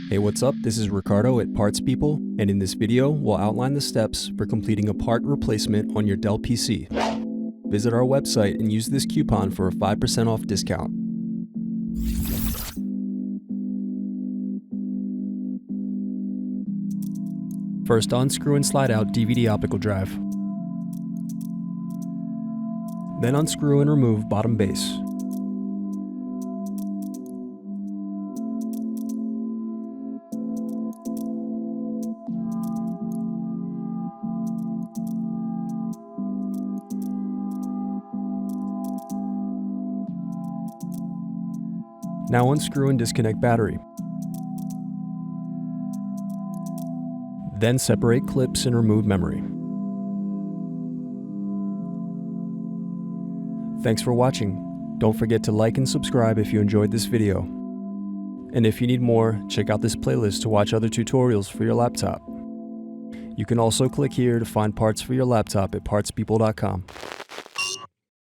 Hey, what's up? This is Ricardo at Parts People, and in this video, we'll outline the steps for completing a part replacement on your Dell PC. Visit our website and use this coupon for a 5% off discount. First, unscrew and slide out DVD optical drive. Then unscrew and remove bottom base. Now unscrew and disconnect battery. Then separate clips and remove memory. Thanks for watching. Don't forget to like and subscribe if you enjoyed this video. And if you need more, check out this playlist to watch other tutorials for your laptop. You can also click here to find parts for your laptop at partspeople.com.